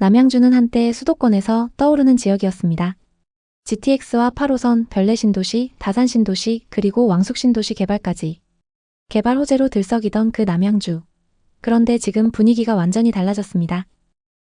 남양주는 한때 수도권에서 떠오르는 지역이었습니다. GTX와 8호선, 별내신도시, 다산신도시, 그리고 왕숙신도시 개발까지 개발 호재로 들썩이던 그 남양주. 그런데 지금 분위기가 완전히 달라졌습니다.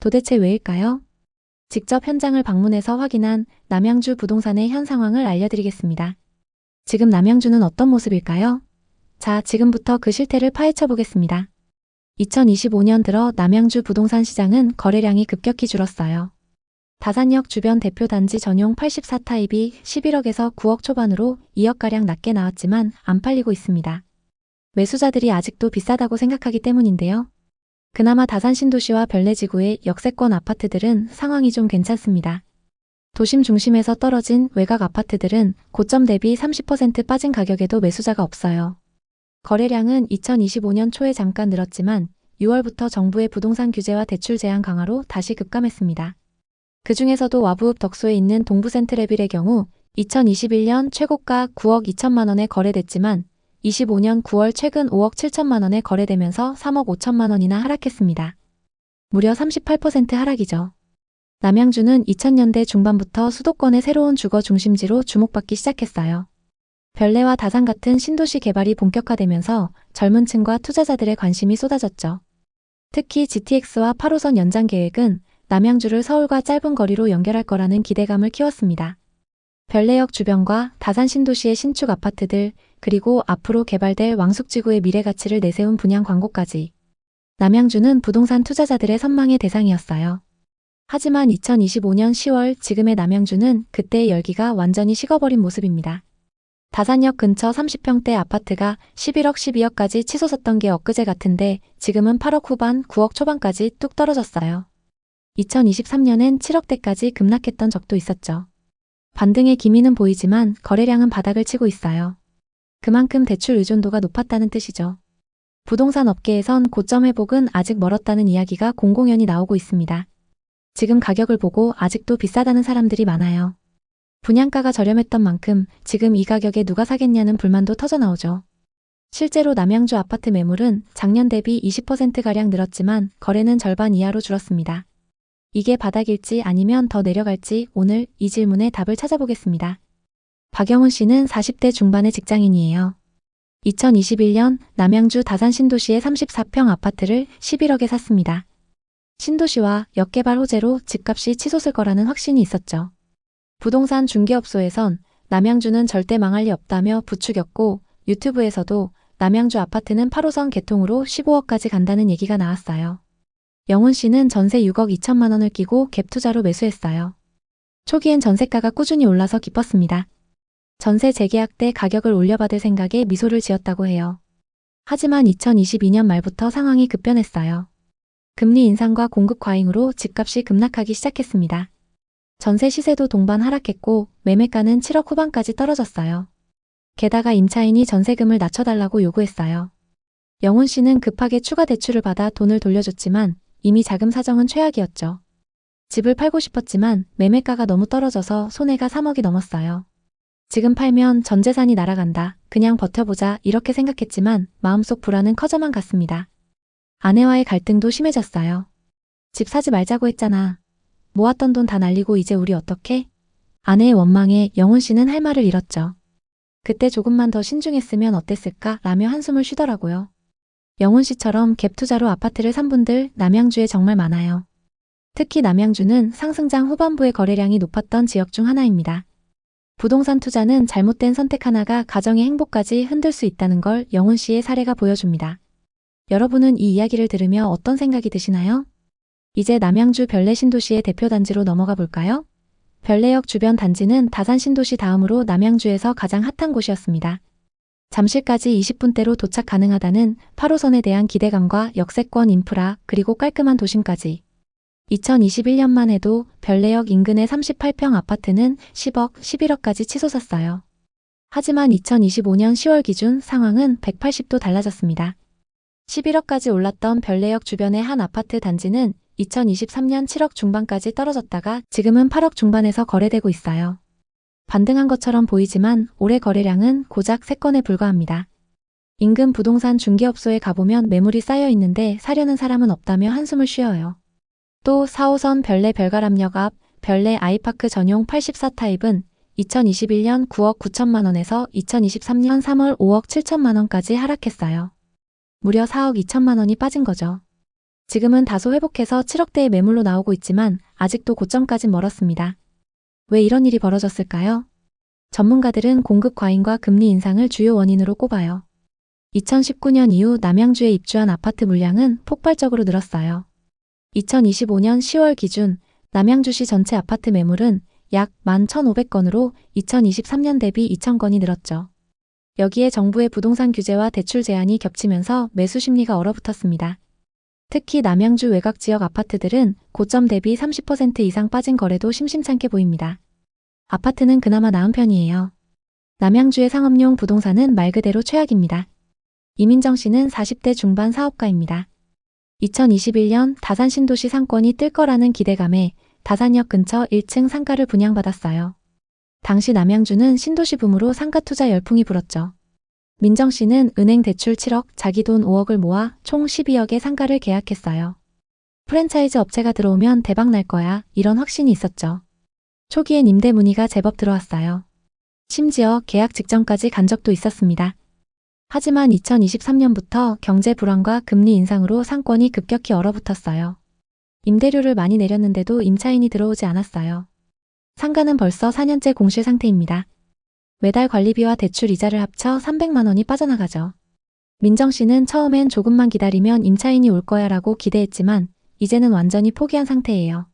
도대체 왜일까요? 직접 현장을 방문해서 확인한 남양주 부동산의 현 상황을 알려드리겠습니다. 지금 남양주는 어떤 모습일까요? 자, 지금부터 그 실태를 파헤쳐 보겠습니다. 2025년 들어 남양주 부동산 시장은 거래량이 급격히 줄었어요. 다산역 주변 대표 단지 전용 84타입이 11억에서 9억 초반으로 2억가량 낮게 나왔지만 안 팔리고 있습니다. 매수자들이 아직도 비싸다고 생각하기 때문인데요. 그나마 다산신도시와 별내지구의 역세권 아파트들은 상황이 좀 괜찮습니다. 도심 중심에서 떨어진 외곽 아파트들은 고점 대비 30% 빠진 가격에도 매수자가 없어요. 거래량은 2025년 초에 잠깐 늘었지만 6월부터 정부의 부동산 규제와 대출 제한 강화로 다시 급감했습니다. 그 중에서도 와부읍 덕소에 있는 동부센트레빌의 경우 2021년 최고가 9억 2천만 원에 거래됐지만 25년 9월 최근 5억 7천만 원에 거래되면서 3억 5천만 원이나 하락했습니다. 무려 38% 하락이죠. 남양주는 2000년대 중반부터 수도권의 새로운 주거 중심지로 주목받기 시작했어요. 별내와 다산 같은 신도시 개발이 본격화되면서 젊은 층과 투자자들의 관심이 쏟아졌죠. 특히 GTX와 8호선 연장 계획은 남양주를 서울과 짧은 거리로 연결할 거라는 기대감을 키웠습니다. 별내역 주변과 다산 신도시의 신축 아파트들, 그리고 앞으로 개발될 왕숙지구의 미래 가치를 내세운 분양 광고까지. 남양주는 부동산 투자자들의 선망의 대상이었어요. 하지만 2025년 10월 지금의 남양주는 그때의 열기가 완전히 식어버린 모습입니다. 다산역 근처 30평대 아파트가 11억 12억까지 치솟았던 게 엊그제 같은데 지금은 8억 후반 9억 초반까지 뚝 떨어졌어요. 2023년엔 7억대까지 급락했던 적도 있었죠. 반등의 기미는 보이지만 거래량은 바닥을 치고 있어요. 그만큼 대출 의존도가 높았다는 뜻이죠. 부동산 업계에선 고점 회복은 아직 멀었다는 이야기가 공공연히 나오고 있습니다. 지금 가격을 보고 아직도 비싸다는 사람들이 많아요. 분양가가 저렴했던 만큼 지금 이 가격에 누가 사겠냐는 불만도 터져나오죠. 실제로 남양주 아파트 매물은 작년 대비 20%가량 늘었지만 거래는 절반 이하로 줄었습니다. 이게 바닥일지 아니면 더 내려갈지 오늘 이 질문에 답을 찾아보겠습니다. 박영훈 씨는 40대 중반의 직장인이에요. 2021년 남양주 다산 신도시의 34평 아파트를 11억에 샀습니다. 신도시와 역개발 호재로 집값이 치솟을 거라는 확신이 있었죠. 부동산 중개업소에선 남양주는 절대 망할 리 없다며 부추겼고 유튜브에서도 남양주 아파트는 8호선 개통으로 15억까지 간다는 얘기가 나왔어요. 영훈 씨는 전세 6억 2천만 원을 끼고 갭 투자로 매수했어요. 초기엔 전세가가 꾸준히 올라서 기뻤습니다. 전세 재계약 때 가격을 올려받을 생각에 미소를 지었다고 해요. 하지만 2022년 말부터 상황이 급변했어요. 금리 인상과 공급 과잉으로 집값이 급락하기 시작했습니다. 전세 시세도 동반 하락했고 매매가는 7억 후반까지 떨어졌어요. 게다가 임차인이 전세금을 낮춰달라고 요구했어요. 영훈 씨는 급하게 추가 대출을 받아 돈을 돌려줬지만 이미 자금 사정은 최악이었죠. 집을 팔고 싶었지만 매매가가 너무 떨어져서 손해가 3억이 넘었어요. 지금 팔면 전 재산이 날아간다. 그냥 버텨보자 이렇게 생각했지만 마음속 불안은 커져만 갔습니다. 아내와의 갈등도 심해졌어요. 집 사지 말자고 했잖아. 모았던 돈 다 날리고 이제 우리 어떡해? 아내의 원망에 영훈 씨는 할 말을 잃었죠. 그때 조금만 더 신중했으면 어땠을까 라며 한숨을 쉬더라고요. 영훈 씨처럼 갭 투자로 아파트를 산 분들 남양주에 정말 많아요. 특히 남양주는 상승장 후반부의 거래량이 높았던 지역 중 하나입니다. 부동산 투자는 잘못된 선택 하나가 가정의 행복까지 흔들 수 있다는 걸 영훈 씨의 사례가 보여줍니다. 여러분은 이 이야기를 들으며 어떤 생각이 드시나요? 이제 남양주 별내신도시의 대표 단지로 넘어가 볼까요? 별내역 주변 단지는 다산신도시 다음으로 남양주에서 가장 핫한 곳이었습니다. 잠실까지 20분대로 도착 가능하다는 8호선에 대한 기대감과 역세권 인프라 그리고 깔끔한 도심까지. 2021년만 해도 별내역 인근의 38평 아파트는 10억, 11억까지 치솟았어요. 하지만 2025년 10월 기준 상황은 180도 달라졌습니다. 11억까지 올랐던 별내역 주변의 한 아파트 단지는 2023년 7억 중반까지 떨어졌다가 지금은 8억 중반에서 거래되고 있어요. 반등한 것처럼 보이지만 올해 거래량은 고작 3건에 불과합니다. 인근 부동산 중개업소에 가보면 매물이 쌓여 있는데 사려는 사람은 없다며 한숨을 쉬어요. 또 4호선 별내 별가람역 앞 별내 아이파크 전용 84타입은 2021년 9억 9천만 원에서 2023년 3월 5억 7천만 원까지 하락했어요. 무려 4억 2천만 원이 빠진 거죠. 지금은 다소 회복해서 7억대의 매물로 나오고 있지만 아직도 고점까진 멀었습니다. 왜 이런 일이 벌어졌을까요? 전문가들은 공급 과잉과 금리 인상을 주요 원인으로 꼽아요. 2019년 이후 남양주에 입주한 아파트 물량은 폭발적으로 늘었어요. 2025년 10월 기준 남양주시 전체 아파트 매물은 약 11,500건으로 2023년 대비 2,000건이 늘었죠. 여기에 정부의 부동산 규제와 대출 제한이 겹치면서 매수 심리가 얼어붙었습니다. 특히 남양주 외곽 지역 아파트들은 고점 대비 30% 이상 빠진 거래도 심심찮게 보입니다. 아파트는 그나마 나은 편이에요. 남양주의 상업용 부동산은 말 그대로 최악입니다. 이민정 씨는 40대 중반 사업가입니다. 2021년 다산 신도시 상권이 뜰 거라는 기대감에 다산역 근처 1층 상가를 분양받았어요. 당시 남양주는 신도시 붐으로 상가 투자 열풍이 불었죠. 민정 씨는 은행 대출 7억, 자기 돈 5억을 모아 총 12억의 상가를 계약했어요. 프랜차이즈 업체가 들어오면 대박 날 거야, 이런 확신이 있었죠. 초기엔 임대 문의가 제법 들어왔어요. 심지어 계약 직전까지 간 적도 있었습니다. 하지만 2023년부터 경제 불안과 금리 인상으로 상권이 급격히 얼어붙었어요. 임대료를 많이 내렸는데도 임차인이 들어오지 않았어요. 상가는 벌써 4년째 공실 상태입니다. 매달 관리비와 대출 이자를 합쳐 300만 원이 빠져나가죠. 민정 씨는 처음엔 조금만 기다리면 임차인이 올 거야 라고 기대했지만 이제는 완전히 포기한 상태예요.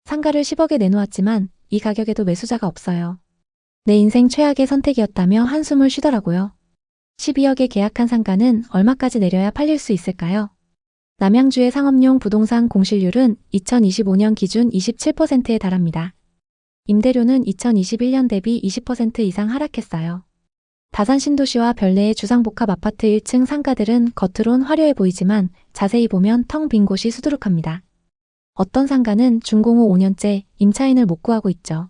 상가를 10억에 내놓았지만 이 가격에도 매수자가 없어요. 내 인생 최악의 선택이었다며 한숨을 쉬더라고요. 12억에 계약한 상가는 얼마까지 내려야 팔릴 수 있을까요? 남양주의 상업용 부동산 공실률은 2025년 기준 27%에 달합니다. 임대료는 2021년 대비 20% 이상 하락했어요. 다산 신도시와 별내의 주상복합 아파트 1층 상가들은 겉으론 화려해 보이지만 자세히 보면 텅 빈 곳이 수두룩합니다. 어떤 상가는 준공후 5년째 임차인을 못 구하고 있죠.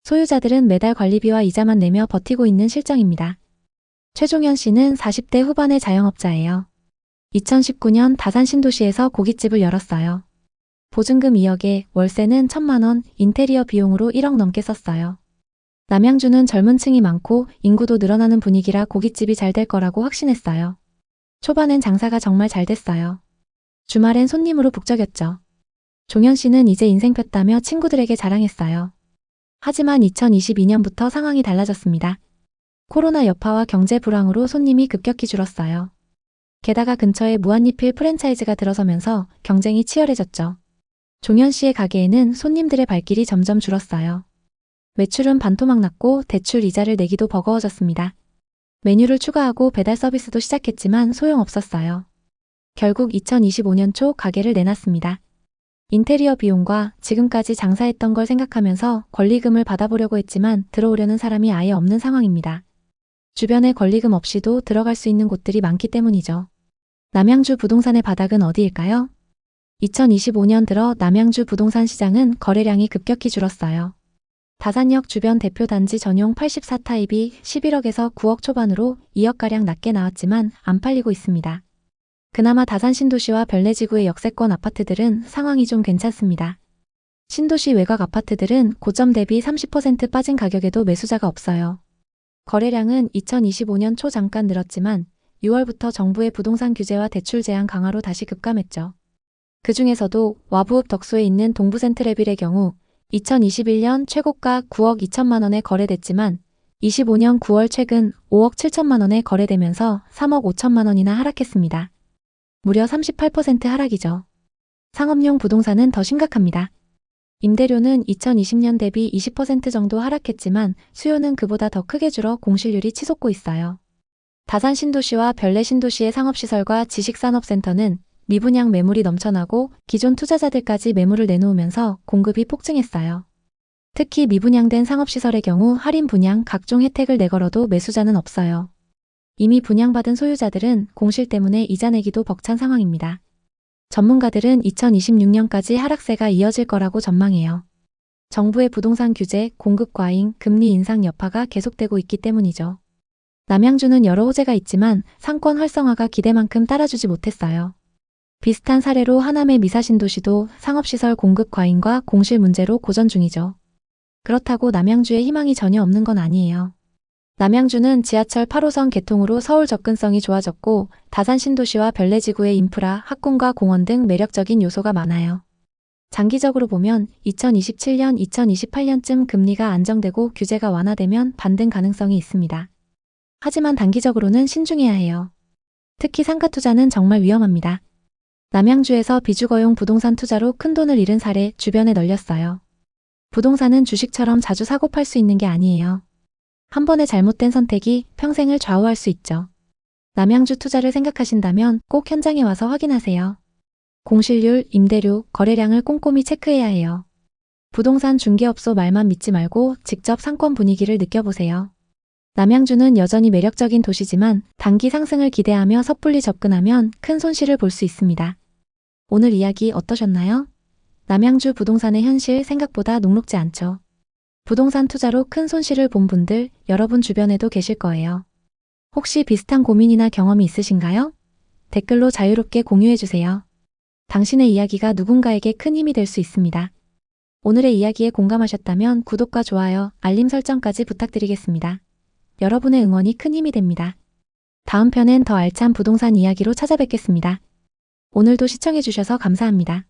소유자들은 매달 관리비와 이자만 내며 버티고 있는 실정입니다. 최종현 씨는 40대 후반의 자영업자예요. 2019년 다산 신도시에서 고깃집을 열었어요. 보증금 2억에 월세는 1,000만 원, 인테리어 비용으로 1억 넘게 썼어요. 남양주는 젊은 층이 많고 인구도 늘어나는 분위기라 고깃집이 잘 될 거라고 확신했어요. 초반엔 장사가 정말 잘 됐어요. 주말엔 손님으로 북적였죠. 종현 씨는 이제 인생 폈다며 친구들에게 자랑했어요. 하지만 2022년부터 상황이 달라졌습니다. 코로나 여파와 경제 불황으로 손님이 급격히 줄었어요. 게다가 근처에 무한리필 프랜차이즈가 들어서면서 경쟁이 치열해졌죠. 종현 씨의 가게에는 손님들의 발길이 점점 줄었어요. 매출은 반토막 났고 대출 이자를 내기도 버거워졌습니다. 메뉴를 추가하고 배달 서비스도 시작했지만 소용없었어요. 결국 2025년 초 가게를 내놨습니다. 인테리어 비용과 지금까지 장사했던 걸 생각하면서 권리금을 받아보려고 했지만 들어오려는 사람이 아예 없는 상황입니다. 주변에 권리금 없이도 들어갈 수 있는 곳들이 많기 때문이죠. 남양주 부동산의 바닥은 어디일까요? 2025년 들어 남양주 부동산 시장은 거래량이 급격히 줄었어요. 다산역 주변 대표 단지 전용 84타입이 11억에서 9억 초반으로 2억가량 낮게 나왔지만 안 팔리고 있습니다. 그나마 다산 신도시와 별내지구의 역세권 아파트들은 상황이 좀 괜찮습니다. 신도시 외곽 아파트들은 고점 대비 30% 빠진 가격에도 매수자가 없어요. 거래량은 2025년 초 잠깐 늘었지만 6월부터 정부의 부동산 규제와 대출 제한 강화로 다시 급감했죠. 그 중에서도 와부읍 덕소에 있는 동부센트레빌의 경우 2021년 최고가 9억 2천만 원에 거래됐지만 25년 9월 최근 5억 7천만 원에 거래되면서 3억 5천만 원이나 하락했습니다. 무려 38% 하락이죠. 상업용 부동산은 더 심각합니다. 임대료는 2020년 대비 20% 정도 하락했지만 수요는 그보다 더 크게 줄어 공실률이 치솟고 있어요. 다산 신도시와 별내 신도시의 상업시설과 지식산업센터는 미분양 매물이 넘쳐나고 기존 투자자들까지 매물을 내놓으면서 공급이 폭증했어요. 특히 미분양된 상업시설의 경우 할인 분양 각종 혜택을 내걸어도 매수자는 없어요. 이미 분양받은 소유자들은 공실 때문에 이자 내기도 벅찬 상황입니다. 전문가들은 2026년까지 하락세가 이어질 거라고 전망해요. 정부의 부동산 규제, 공급 과잉, 금리 인상 여파가 계속되고 있기 때문이죠. 남양주는 여러 호재가 있지만 상권 활성화가 기대만큼 따라주지 못했어요. 비슷한 사례로 하남의 미사신도시도 상업시설 공급 과잉과 공실 문제로 고전 중이죠. 그렇다고 남양주에 희망이 전혀 없는 건 아니에요. 남양주는 지하철 8호선 개통으로 서울 접근성이 좋아졌고 다산 신도시와 별내지구의 인프라, 학군과 공원 등 매력적인 요소가 많아요. 장기적으로 보면 2027년, 2028년쯤 금리가 안정되고 규제가 완화되면 반등 가능성이 있습니다. 하지만 단기적으로는 신중해야 해요. 특히 상가 투자는 정말 위험합니다. 남양주에서 비주거용 부동산 투자로 큰돈을 잃은 사례 주변에 널렸어요. 부동산은 주식처럼 자주 사고 팔 수 있는 게 아니에요. 한 번의 잘못된 선택이 평생을 좌우할 수 있죠. 남양주 투자를 생각하신다면 꼭 현장에 와서 확인하세요. 공실률, 임대료, 거래량을 꼼꼼히 체크해야 해요. 부동산 중개업소 말만 믿지 말고 직접 상권 분위기를 느껴보세요. 남양주는 여전히 매력적인 도시지만 단기 상승을 기대하며 섣불리 접근하면 큰 손실을 볼 수 있습니다. 오늘 이야기 어떠셨나요? 남양주 부동산의 현실 생각보다 녹록지 않죠. 부동산 투자로 큰 손실을 본 분들 여러분 주변에도 계실 거예요. 혹시 비슷한 고민이나 경험이 있으신가요? 댓글로 자유롭게 공유해주세요. 당신의 이야기가 누군가에게 큰 힘이 될 수 있습니다. 오늘의 이야기에 공감하셨다면 구독과 좋아요, 알림 설정까지 부탁드리겠습니다. 여러분의 응원이 큰 힘이 됩니다. 다음 편엔 더 알찬 부동산 이야기로 찾아뵙겠습니다. 오늘도 시청해주셔서 감사합니다.